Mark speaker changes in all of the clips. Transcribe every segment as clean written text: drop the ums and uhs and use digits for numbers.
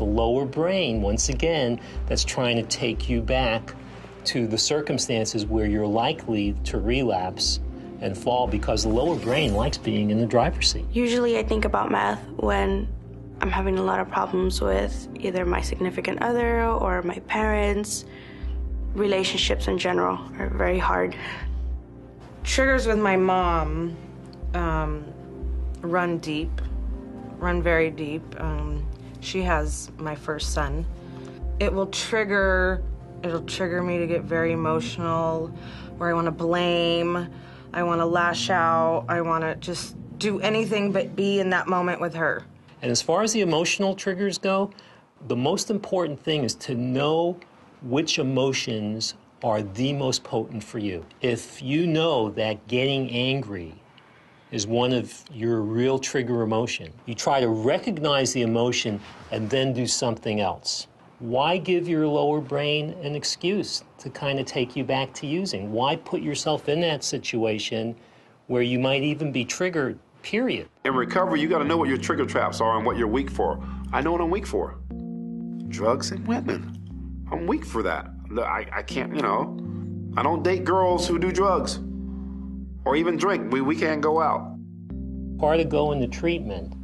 Speaker 1: the lower brain, once again, that's trying to take you back to the circumstances where you're likely to relapse and fall, because the lower brain likes being in the driver's seat.
Speaker 2: Usually I think about meth when I'm having a lot of problems with either my significant other or my parents. Relationships in general are very hard.
Speaker 3: Triggers with my mom run deep, run very deep. She has my first son. It'll trigger me to get very emotional, where I want to blame, I want to lash out, I want to just do anything but be in that moment with her.
Speaker 1: And as far as the emotional triggers go, the most important thing is to know which emotions are the most potent for you. If you know that getting angry is one of your real trigger emotion, you try to recognize the emotion and then do something else. Why give your lower brain an excuse to kind of take you back to using? Why put yourself in that situation where you might even be triggered, period?
Speaker 4: In recovery, you got to know what your trigger traps are and what you're weak for. I know what I'm weak for. Drugs and women. I'm weak for that. I can't, I don't date girls who do drugs or even drink. We can't go out.
Speaker 1: Part of going to treatment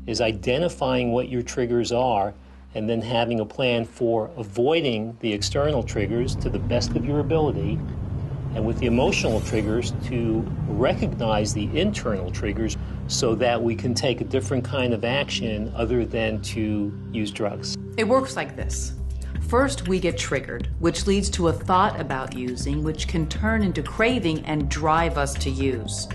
Speaker 1: is identifying what your triggers are and then having a plan for avoiding the external triggers to the best of your ability, and with the emotional triggers to recognize the internal triggers so that we can take a different kind of action other than to use drugs.
Speaker 5: It works like this. First, we get triggered, which leads to a thought about using, which can turn into craving and drive us to use.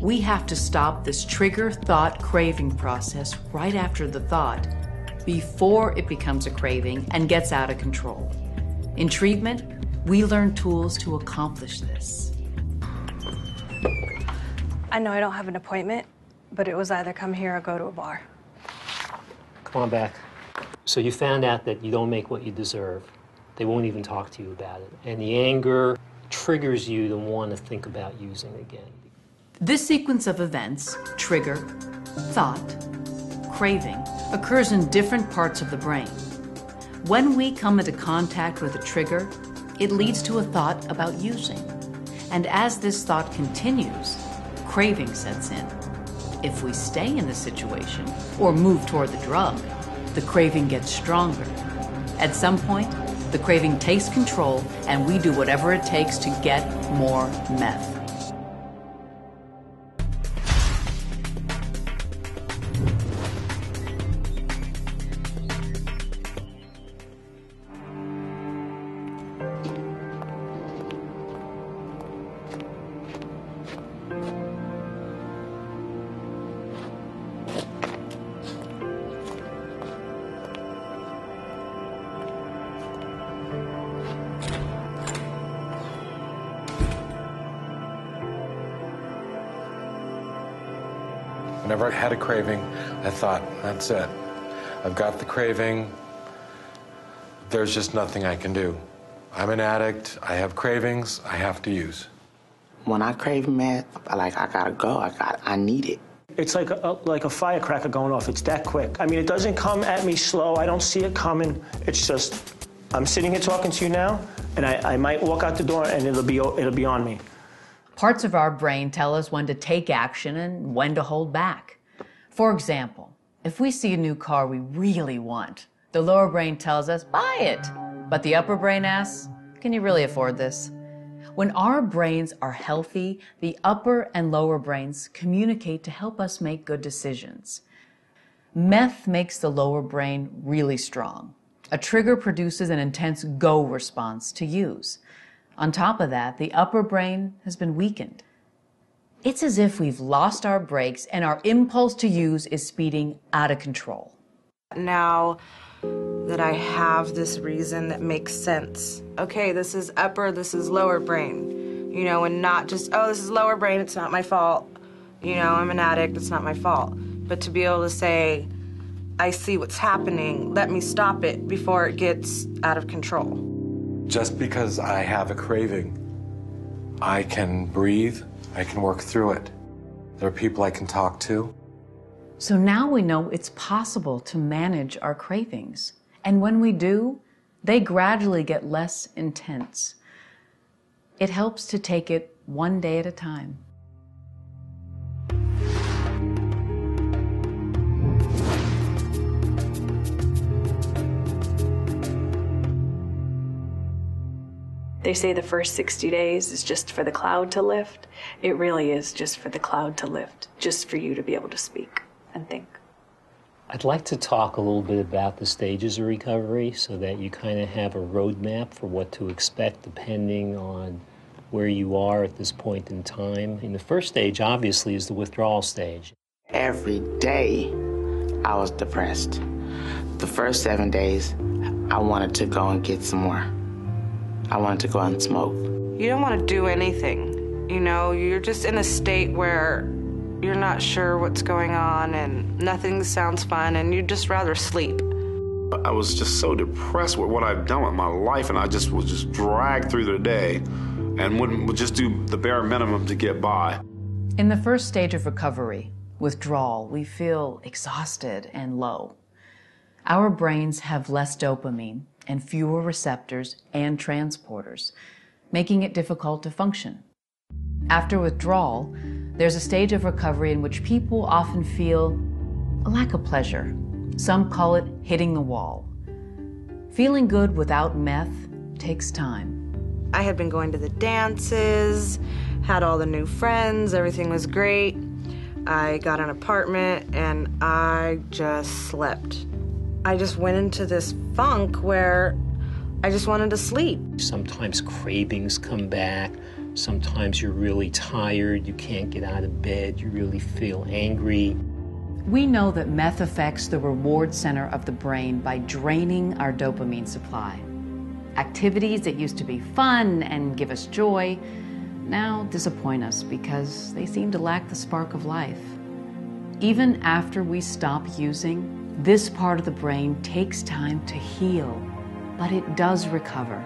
Speaker 5: We have to stop this trigger, thought, craving process right after the thought, before it becomes a craving and gets out of control. In treatment, we learn tools to accomplish this.
Speaker 6: I know I don't have an appointment, but it was either come here or go to a bar.
Speaker 1: Come on back. So you found out that you don't make what you deserve. They won't even talk to you about it. And the anger triggers you to want to think about using again.
Speaker 5: This sequence of events, trigger, thought, craving, occurs in different parts of the brain. When we come into contact with a trigger, it leads to a thought about using. And as this thought continues, craving sets in. If we stay in the situation or move toward the drug, the craving gets stronger. At some point, the craving takes control and we do whatever it takes to get more meth.
Speaker 7: Whenever I had a craving, I thought, that's it. I've got the craving. There's just nothing I can do. I'm an addict. I have cravings. I have to use.
Speaker 8: When I crave meth, I gotta go. I need it.
Speaker 9: It's like a firecracker going off. It's that quick. I mean, it doesn't come at me slow. I don't see it coming. It's just, I'm sitting here talking to you now, and I might walk out the door and it'll be on me.
Speaker 5: Parts of our brain tell us when to take action and when to hold back. For example, if we see a new car we really want, the lower brain tells us, buy it. But the upper brain asks, can you really afford this? When our brains are healthy, the upper and lower brains communicate to help us make good decisions. Meth makes the lower brain really strong. A trigger produces an intense go response to use. On top of that, the upper brain has been weakened. It's as if we've lost our brakes and our impulse to use is speeding out of control.
Speaker 3: Now that I have this reason that makes sense. Okay, this is upper, this is lower brain. And not just, oh, this is lower brain, it's not my fault. I'm an addict, it's not my fault. But to be able to say, I see what's happening, let me stop it before it gets out of control.
Speaker 7: Just because I have a craving, I can breathe, I can work through it. There are people I can talk to.
Speaker 5: So now we know it's possible to manage our cravings. And when we do, they gradually get less intense. It helps to take it one day at a time.
Speaker 6: They say the first 60 days is just for the cloud to lift. It really is just for the cloud to lift, just for you to be able to speak and think.
Speaker 1: I'd like to talk a little bit about the stages of recovery so that you kind of have a roadmap for what to expect depending on where you are at this point in time. And the first stage, obviously, is the withdrawal stage.
Speaker 8: Every day, I was depressed. The first 7 days, I wanted to go and get some more. I wanted to go out and smoke.
Speaker 3: You don't want to do anything. You know, you're just in a state where you're not sure what's going on and nothing sounds fun and you'd just rather sleep.
Speaker 4: I was just so depressed with what I've done with my life, and I just was just dragged through the day and would just do the bare minimum to get by.
Speaker 5: In the first stage of recovery, withdrawal, we feel exhausted and low. Our brains have less dopamine and fewer receptors and transporters, making it difficult to function. After withdrawal, there's a stage of recovery in which people often feel a lack of pleasure. Some call it hitting the wall. Feeling good without meth takes time.
Speaker 3: I had been going to the dances, had all the new friends, everything was great. I got an apartment and I just slept. I just went into this funk where I just wanted to sleep.
Speaker 1: Sometimes cravings come back. Sometimes you're really tired. You can't get out of bed. You really feel angry.
Speaker 5: We know that meth affects the reward center of the brain by draining our dopamine supply. Activities that used to be fun and give us joy now disappoint us because they seem to lack the spark of life. Even after we stop using, this part of the brain takes time to heal, but it does recover.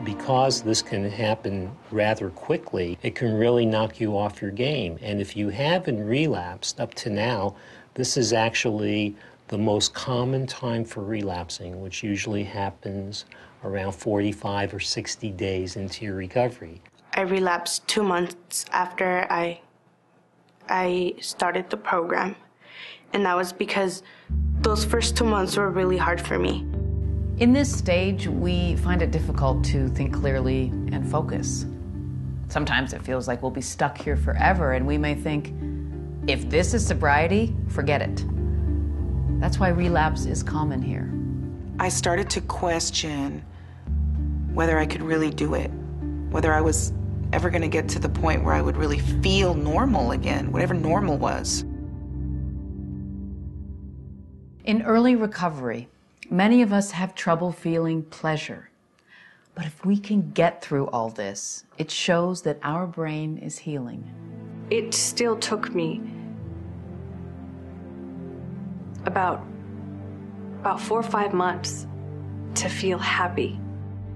Speaker 1: Because this can happen rather quickly, it can really knock you off your game. And if you haven't relapsed up to now, this is actually the most common time for relapsing, which usually happens around 45 or 60 days into your recovery.
Speaker 2: I relapsed 2 months after I started the program. And that was because those first 2 months were really hard for me.
Speaker 5: In this stage, we find it difficult to think clearly and focus. Sometimes it feels like we'll be stuck here forever, and we may think, if this is sobriety, forget it. That's why relapse is common here.
Speaker 10: I started to question whether I could really do it, whether I was ever going to get to the point where I would really feel normal again, whatever normal was.
Speaker 5: In early recovery, many of us have trouble feeling pleasure. But if we can get through all this, it shows that our brain is healing.
Speaker 6: It still took me about 4 or 5 months to feel happy.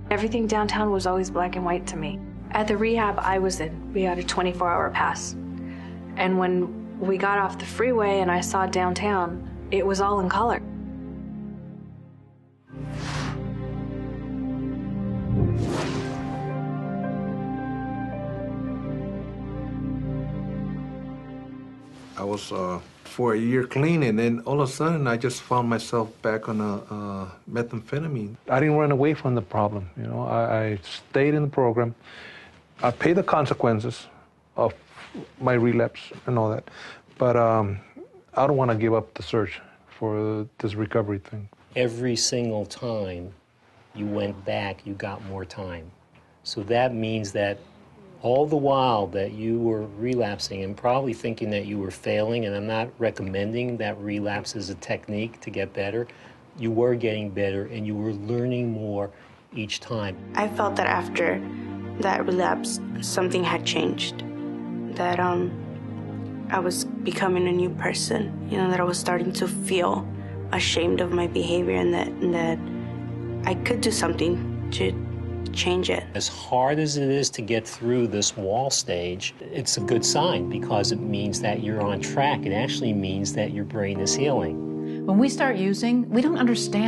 Speaker 6: Everything downtown was always black and white to me. At the rehab I was in, we had a 24-hour pass. And when we got off the freeway and I saw downtown, it was all in color.
Speaker 11: I was for a year clean, and then all of a sudden I just found myself back on methamphetamine. I didn't run away from the problem. You know, I stayed in the program. I paid the consequences of my relapse and all that, but I don't want to give up the search for this recovery thing.
Speaker 1: Every single time you went back, you got more time. So that means that all the while that you were relapsing and probably thinking that you were failing, and I'm not recommending that relapse as a technique to get better, you were getting better and you were learning more each time.
Speaker 2: I felt that after that relapse, something had changed. That I was becoming a new person, you know, that I was starting to feel ashamed of my behavior, and that I could do something change it.
Speaker 1: As hard as it is to get through this wall stage, it's a good sign because it means that you're on track. It actually means that your brain is healing.
Speaker 5: When we start using, we don't understand